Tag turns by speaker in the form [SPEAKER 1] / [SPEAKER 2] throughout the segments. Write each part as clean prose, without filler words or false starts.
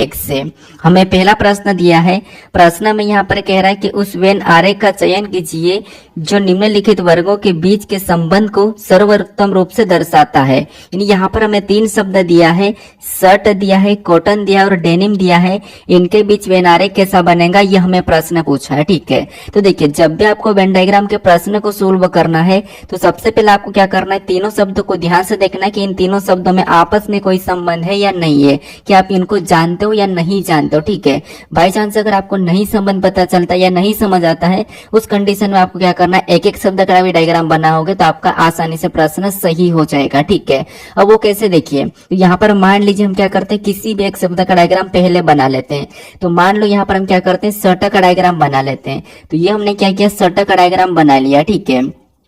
[SPEAKER 1] आरेख से। हमें पहला प्रश्न दिया है, प्रश्न में यहाँ पर कह रहा है कि उस वेन आरेख का चयन कीजिए जो निम्नलिखित वर्गों के बीच के संबंध को सर्वोत्तम रूप से दर्शाता है। यानी यहाँ पर हमें तीन शब्द दिया है, शर्ट दिया है, कॉटन दिया है और डेनिम दिया है। इनके बीच वेन आरेख कैसा बनेगा ये हमें प्रश्न पूछा है। ठीक है, तो देखिए जब भी आपको वेन डायग्राम के प्रश्न को सोल्व करना है तो सबसे पहले आपको क्या करना है, तीनों शब्दों को ध्यान से देखना है कि इन तीनों शब्दों में आपस में कोई संबंध है या नहीं है, कि आप इनको जानते हो या नहीं जानते हो। ठीक है, बाई चांस अगर आपको नहीं संबंध पता चलता या नहीं समझ आता है, उस कंडीशन में आपको क्या करना है, एक एक शब्द का भी डायग्राम बनाओगे तो आपका आसानी से प्रश्न सही हो जाएगा। ठीक है, अब वो कैसे देखिए, तो यहाँ पर मान लीजिए हम क्या करते हैं, किसी भी एक शब्द का डायग्राम पहले बना लेते हैं। तो मान लो यहाँ पर हम क्या करते हैं, शर्ट का डायग्राम बना लेते हैं। तो ये हमने क्या किया, शर्ट का डायग्राम बना लिया। ठीक है,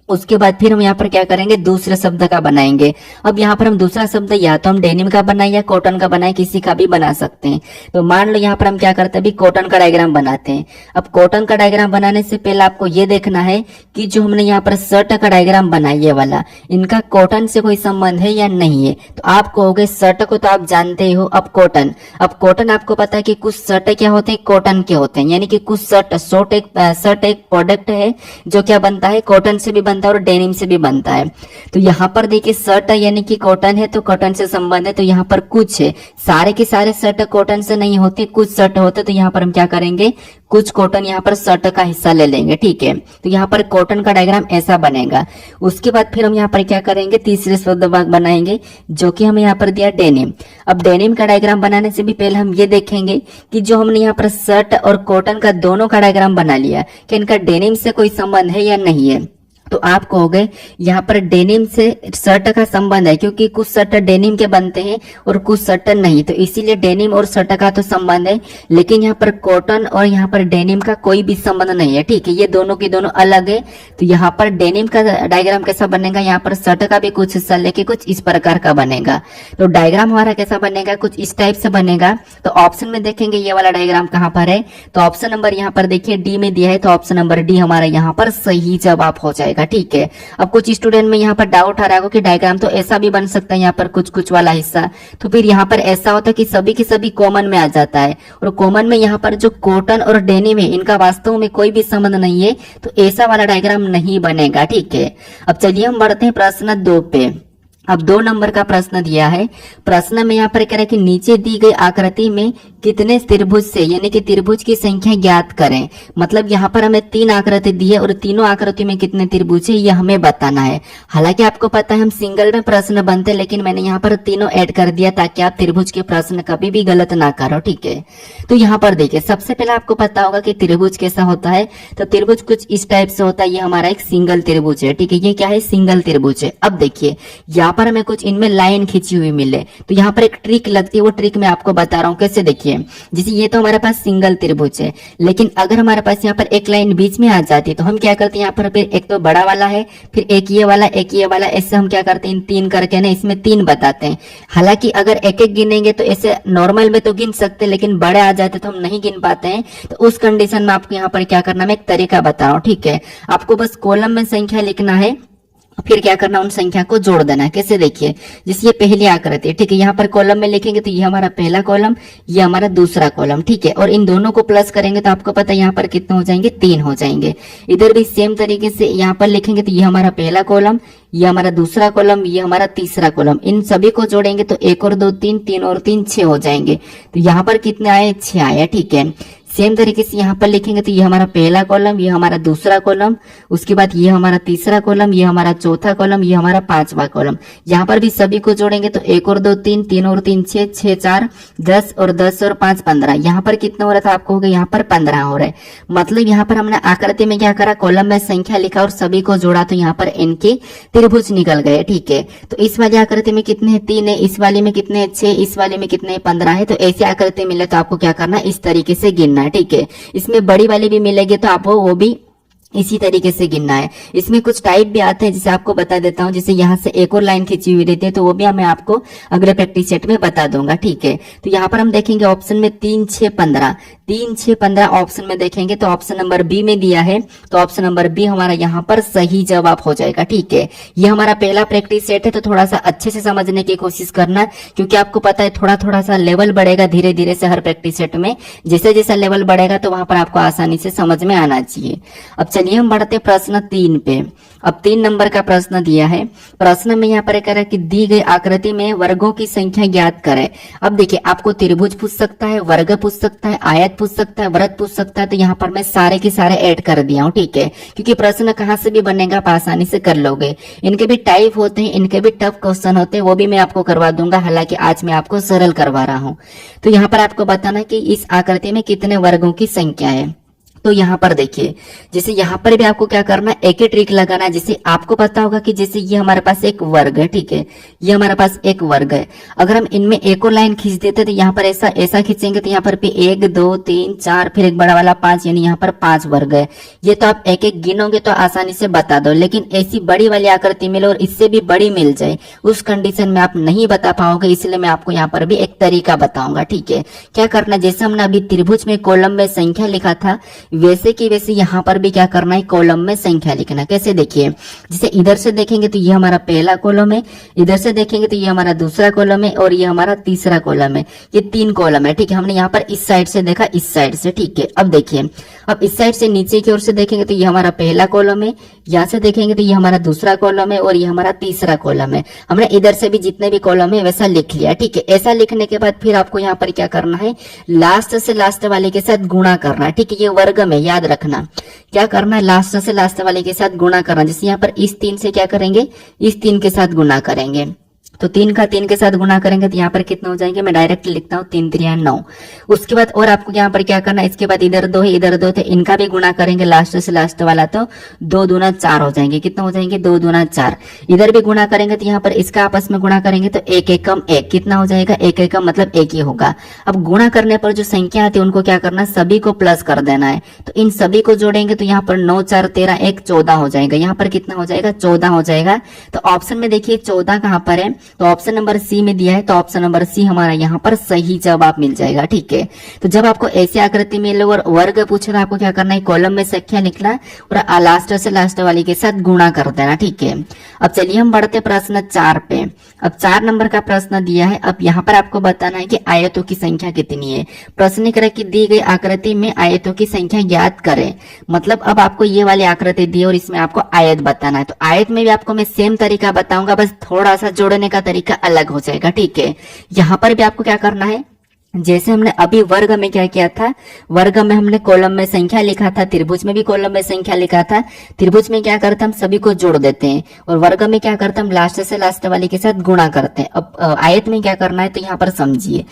[SPEAKER 1] उसके बाद फिर हम यहाँ पर क्या करेंगे, दूसरे शब्द का बनाएंगे। अब यहाँ पर हम दूसरा शब्द या तो हम डेनिम का बनाए या कॉटन का बनाए, किसी का भी बना सकते हैं। तो मान लो यहाँ पर हम क्या करते हैं, अभी कॉटन का डायग्राम बनाते हैं। अब कॉटन का डायग्राम बनाने से पहले आपको ये देखना है कि जो हमने यहाँ पर शर्ट का डायग्राम बनाया ये वाला, इनका कॉटन से कोई संबंध है या नहीं है। तो आप कहोगे शर्ट को तो आप जानते हो, अब कॉटन आपको पता है कि कुछ शर्ट क्या होते हैं, कॉटन के होते हैं। यानी कि कुछ शर्ट एक प्रोडक्ट है जो क्या बनता है, कॉटन से भी बनता है और डेनिम से भी बनता है। तो यहाँ पर देखिए शर्ट यानी कि कॉटन है तो कॉटन से संबंध है। तो यहाँ पर कुछ है, सारे के सारे शर्ट कॉटन से नहीं होते, कुछ शर्ट होते। तो यहाँ पर हम क्या करेंगे, कुछ कॉटन यहाँ पर शर्ट का हिस्सा ले लेंगे। ठीक है, तो यहाँ पर कॉटन का डायग्राम ऐसा बनेगा। उसके बाद फिर हम यहाँ पर क्या करेंगे, तीसरे शब्द बनाएंगे जो कि हमें यहाँ पर दिया डेनिम। अब डेनिम का डायग्राम बनाने से भी पहले हम ये देखेंगे कि जो हमने यहाँ पर शर्ट और कॉटन का दोनों का डायग्राम बना लिया कि इनका डेनिम से कोई संबंध है या नहीं है। तो आप कहोगे यहाँ पर डेनिम से शर्ट का संबंध है, क्योंकि कुछ शर्ट डेनिम के बनते हैं और कुछ शर्ट नहीं। तो इसीलिए डेनिम और शर्ट का तो संबंध है, लेकिन यहाँ पर कॉटन और यहाँ पर डेनिम का कोई भी संबंध नहीं है। ठीक है, ये दोनों की दोनों अलग है। तो यहाँ पर डेनिम का डायग्राम कैसा बनेगा, यहाँ पर शर्ट का भी कुछ हिस्सा लेके कुछ इस प्रकार का बनेगा। तो डायग्राम हमारा कैसा बनेगा, कुछ इस टाइप से बनेगा। तो ऑप्शन में देखेंगे ये वाला डायग्राम कहाँ पर है, तो ऑप्शन नंबर यहाँ पर देखिए डी में दिया है। तो ऑप्शन नंबर डी हमारा यहाँ पर सही जवाब हो जाएगा। ठीक है, अब कुछ स्टूडेंट में यहाँ पर डाउट आ रहा है कि डायग्राम तो ऐसा भी बन सकता है, यहाँ पर कुछ कुछ वाला हिस्सा। तो फिर यहाँ पर ऐसा होता है कि सभी के सभी कॉमन में आ जाता है, और कॉमन में यहाँ पर जो कॉटन और डेनिम है इनका वास्तव में कोई भी संबंध नहीं है। तो ऐसा वाला डायग्राम नहीं बनेगा। ठीक है, अब चलिए हम बढ़ते हैं प्रश्न 2 पे। अब 2 नंबर का प्रश्न दिया है। प्रश्न में यहाँ पर कह रहा है कि नीचे दी गई आकृति में कितने त्रिभुज से, यानी कि त्रिभुज की संख्या ज्ञात करें। मतलब यहाँ पर हमें 3 आकृति दी है और तीनों आकृति में कितने त्रिभुज है ये हमें बताना है। हालांकि आपको पता है हम सिंगल में प्रश्न बनते, लेकिन मैंने यहाँ पर तीनों ऐड कर दिया ताकि आप त्रिभुज के प्रश्न कभी भी गलत ना करो। ठीक है, तो यहाँ पर देखिए सबसे पहले आपको पता होगा कि त्रिभुज कैसा होता है। तो त्रिभुज कुछ इस टाइप से होता है। ये हमारा एक सिंगल त्रिभुज है। ठीक है, ये क्या है, सिंगल त्रिभुज है। अब देखिए यहाँ पर हमें कुछ इनमें लाइन खींची हुई मिले, तो यहाँ पर एक ट्रिक लगती है, वो ट्रिक मैं आपको बता रहा हूँ कैसे। देखिए जैसे ये तो हमारे पास सिंगल त्रिभुज है, लेकिन अगर हमारे पास यहाँ पर एक लाइन बीच में आ जाती है तो हम क्या करते हैं, यहाँ पर फिर एक तो बड़ा वाला है, फिर एक ये वाला, एक ये वाला, ऐसे हम क्या करते हैं इन 3 करके ना इसमें 3 बताते हैं। हालांकि अगर एक एक गिनेंगे तो ऐसे नॉर्मल में तो गिन सकते हैं, लेकिन बड़े आ जाते तो हम नहीं गिन पाते हैं। तो उस कंडीशन में आपको यहाँ पर क्या करना, मैं एक तरीका बता रहा हूँ। ठीक है, आपको बस कॉलम में संख्या लिखना है, फिर क्या करना, उन संख्या को जोड़ देना है। कैसे देखिए, जैसे ये पहली आकृति है। ठीक है, यहाँ पर कॉलम में लिखेंगे तो ये हमारा पहला कॉलम, ये हमारा दूसरा कॉलम। ठीक है, और इन दोनों को प्लस करेंगे तो आपको पता है यहाँ पर कितने हो जाएंगे, 3 हो जाएंगे। इधर भी सेम तरीके से यहाँ पर लिखेंगे तो ये हमारा पहला कॉलम, ये हमारा दूसरा कॉलम, ये हमारा तीसरा कॉलम। इन सभी को जोड़ेंगे तो 1 और 2 3, 3 और 3 6 हो जाएंगे। तो यहाँ पर कितने आए, 6 आए। ठीक है, सेम तरीके से यहाँ पर लिखेंगे तो ये हमारा पहला कॉलम, ये हमारा दूसरा कॉलम, उसके बाद ये हमारा तीसरा कॉलम, ये हमारा चौथा कॉलम, ये हमारा 5वां कॉलम। यहाँ पर भी सभी को जोड़ेंगे तो 1 और 2 3, 3 और 3 6, 6 4 10 और 10 और 5 15। यहाँ पर कितना हो रहा था आपको, होगा यहाँ पर 15 हो रहा है। मतलब यहाँ पर हमने आकृति में क्या करा, कॉलम में संख्या लिखा और सभी को जोड़ा, तो यहाँ पर इनके त्रिभुज निकल गए। ठीक है, तो इस वाली आकृति में कितने हैं, 3 है, इस वाले में कितने हैं, 6, इस वाले में कितने 15 है। तो ऐसी आकृति मिले तो आपको क्या करना है, इस तरीके से गिनना है। ठीक है, इसमें बड़ी वाली भी मिलेगी तो आप वो भी इसी तरीके से गिनना है। इसमें कुछ टाइप भी आते हैं, जिसे आपको बता देता हूँ। जैसे यहाँ से एक और लाइन खींची हुई रहती है, तो वो भी मैं आपको अगले प्रैक्टिस सेट में बता दूंगा, ठीक है। तो यहाँ पर हम देखेंगे ऑप्शन में 3, 6, 15, 3, 6, 15 ऑप्शन में देखेंगे तो ऑप्शन नंबर बी में दिया है, तो ऑप्शन नंबर बी हमारा यहाँ पर सही जवाब हो जाएगा, ठीक है। ये हमारा पहला प्रैक्टिस सेट है, तो थोड़ा सा अच्छे से समझने की कोशिश करना, क्योंकि आपको पता है थोड़ा थोड़ा सा लेवल बढ़ेगा धीरे धीरे से हर प्रैक्टिस सेट में। जैसे जैसा लेवल बढ़ेगा तो वहां पर आपको आसानी से समझ में आना चाहिए। अब चलिए हम बढ़ते प्रश्न 3 पे। अब 3 नंबर का प्रश्न दिया है। प्रश्न में यहाँ पर कह रहा है कि दी गई आकृति में वर्गों की संख्या ज्ञात करें। अब देखिए, आपको त्रिभुज पूछ सकता है, वर्ग पूछ सकता है, आयत पूछ सकता है, वृत्त पूछ सकता है, तो यहाँ पर मैं सारे के सारे ऐड कर दिया हूँ, ठीक है। क्योंकि प्रश्न कहाँ से भी बनेगा आप आसानी से कर लोगे। इनके भी टाइप होते हैं, इनके भी टफ क्वेश्चन होते हैं, वो भी मैं आपको करवा दूंगा। हालांकि आज मैं आपको सरल करवा रहा हूँ। तो यहाँ पर आपको बताना है कि इस आकृति में कितने वर्गों की संख्या है। तो यहाँ पर देखिए, जैसे यहाँ पर भी आपको क्या करना है, एक ही ट्रिक लगाना है। जैसे आपको पता होगा कि जैसे ये हमारे पास एक वर्ग है, ठीक है, ये हमारे पास एक वर्ग है। अगर हम इनमें एक और लाइन खींच देते तो यहाँ पर ऐसा खींचेंगे तो यहाँ पर भी 1, 2, 3, 4, फिर एक बड़ा वाला 5, यानी यहाँ पर 5 वर्ग है। ये तो आप एक एक गिनोगे तो आसानी से बता दो, लेकिन ऐसी बड़ी वाली आकृति मिले और इससे भी बड़ी मिल जाए, उस कंडीशन में आप नहीं बता पाओगे। इसलिए मैं आपको यहाँ पर भी एक तरीका बताऊंगा, ठीक है। क्या करना, जैसे हमने अभी त्रिभुज में कॉलम में संख्या लिखा था, वैसे की वैसे यहाँ पर भी क्या करना है, कॉलम में संख्या लिखना। कैसे, देखिए, जैसे इधर से देखेंगे तो ये हमारा पहला कॉलम है, इधर से देखेंगे तो ये हमारा दूसरा कॉलम है, और ये हमारा तीसरा कॉलम है। ये 3 कॉलम है, ठीक है। हमने यहाँ पर इस साइड से देखा, इस साइड से, ठीक है। अब देखिए, अब इस साइड से नीचे की ओर से देखेंगे तो ये हमारा पहला कॉलम है, यहाँ से देखेंगे तो ये हमारा दूसरा कॉलम है, और ये हमारा तीसरा कॉलम है। हमने इधर से भी जितने भी कॉलम है वैसा लिख लिया, ठीक है। ऐसा लिखने के बाद फिर आपको यहाँ पर क्या करना है, लास्ट से लास्ट वाले के साथ गुणा करना है, ठीक है। ये वर्ग में याद रखना, क्या करना है, लास्ट से लास्ट वाले के साथ गुणा करना। जैसे यहाँ पर इस 3 से क्या करेंगे, इस 3 के साथ गुणा करेंगे, तो 3 का 3 के साथ गुणा करेंगे तो यहाँ पर कितना हो जाएंगे, मैं डायरेक्ट लिखता हूँ 3 3 9। उसके बाद और आपको यहाँ पर क्या करना है, इसके बाद इधर 2 है, इधर 2 थे, इनका भी गुणा करेंगे लास्ट से लास्ट वाला, तो 2 दूना 4 हो जाएंगे। कितना हो जाएंगे, 2 दूना 4। इधर भी गुणा करेंगे तो यहाँ पर इसका आपस में गुणा करेंगे तो 1 एकम 1, कितना हो जाएगा, 1 एकम मतलब 1 ही होगा। अब गुणा करने पर जो संख्या आती है उनको क्या करना है, सभी को प्लस कर देना है। तो इन सभी को जोड़ेंगे तो यहाँ पर 9 4 13 1 14 हो जाएगा। यहाँ पर कितना हो जाएगा, 14 हो जाएगा। तो ऑप्शन में देखिए 14 कहाँ पर है, तो ऑप्शन नंबर सी में दिया है, तो ऑप्शन नंबर सी हमारा यहाँ पर सही जवाब मिल जाएगा, ठीक है। तो जब आपको ऐसी आकृति मिले और वर्ग पूछे तो आपको क्या करना है, कॉलम में संख्या लिखना और लास्ट से लास्ट वाले के साथ गुणा कर देना, ठीक है। अब चलिए हम बढ़ते प्रश्न 4 पे। अब 4 नंबर का प्रश्न दिया है। अब यहाँ पर आपको बताना है कि आयतों की संख्या कितनी है। प्रश्न करें कि दी गई आकृति में आयतों की संख्या ज्ञात करें। मतलब अब आपको ये वाली आकृति दी और इसमें आपको आयत बताना है। तो आयत में भी आपको मैं सेम तरीका बताऊंगा, बस थोड़ा सा जोड़ने का तरीका अलग हो जाएगा, ठीक है। यहाँ पर भी आपको क्या करना है, जैसे हमने अभी वर्ग में क्या किया था, वर्ग में हमने कॉलम में संख्या लिखा था, त्रिभुज में भी कॉलम में संख्या लिखा था। त्रिभुज में क्या करते हैं, हम सभी को जोड़ देते हैं, और वर्ग में क्या करते हैं, हम लास्ट से लास्ट वाले के साथ गुणा करते हैं। अब आयत में क्या करना है, तो यहाँ पर समझिए,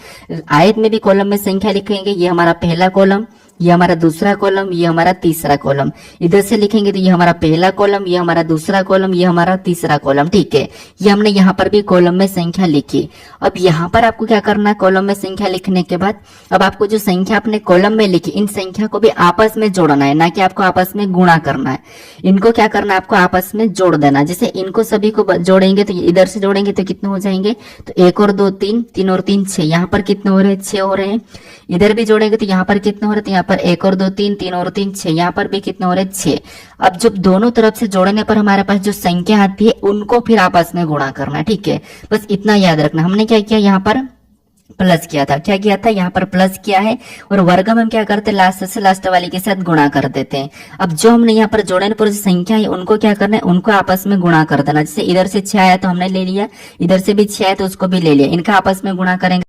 [SPEAKER 1] आयत में भी कॉलम में संख्या लिखेंगे। ये हमारा पहला कॉलम, ये हमारा दूसरा कॉलम, ये हमारा तीसरा कॉलम। इधर से लिखेंगे तो ये हमारा पहला कॉलम, ये हमारा दूसरा कॉलम, ये हमारा तीसरा कॉलम, ठीक है। ये हमने यहाँ पर भी कॉलम में संख्या लिखी। अब यहाँ पर आपको क्या करना है, कॉलम में संख्या लिखने के बाद अब आपको जो संख्या अपने कॉलम में लिखी, इन संख्या को भी आपस में जोड़ना है, ना कि आपको आपस में गुणा करना है। इनको क्या करना है, आपको आपस में जोड़ देना। जैसे इनको सभी को जोड़ेंगे तो इधर से जोड़ेंगे तो कितने हो जाएंगे, तो 1 और 2 3, 3 और 3 6। यहाँ पर कितने हो रहे हैं, 6 हो रहे हैं। इधर भी जोड़ेंगे तो यहाँ पर कितने हो रहे हैं, पर 1 और 2 3, 3 और 3 6। यहाँ पर भी कितने हो रहे, 6। अब जब दोनों तरफ से जोड़ने पर हमारे पास जो संख्या आती है उनको फिर आपस में गुणा करना, ठीक है। बस इतना याद रखना। हमने क्या किया, यहाँ पर प्लस किया था, क्या किया था, यहाँ पर प्लस किया है, और वर्ग में हम क्या करते हैं, लास्ट से लास्ट वाले के साथ गुणा कर देते हैं। अब जो हमने यहाँ पर जोड़ने पर जो संख्या है उनको क्या करना है, उनको आपस में गुणा कर देना। जैसे इधर से 6 आया तो हमने ले लिया, इधर से भी 6 आया तो उसको भी ले लिया, इनका आपस में गुणा करेंगे।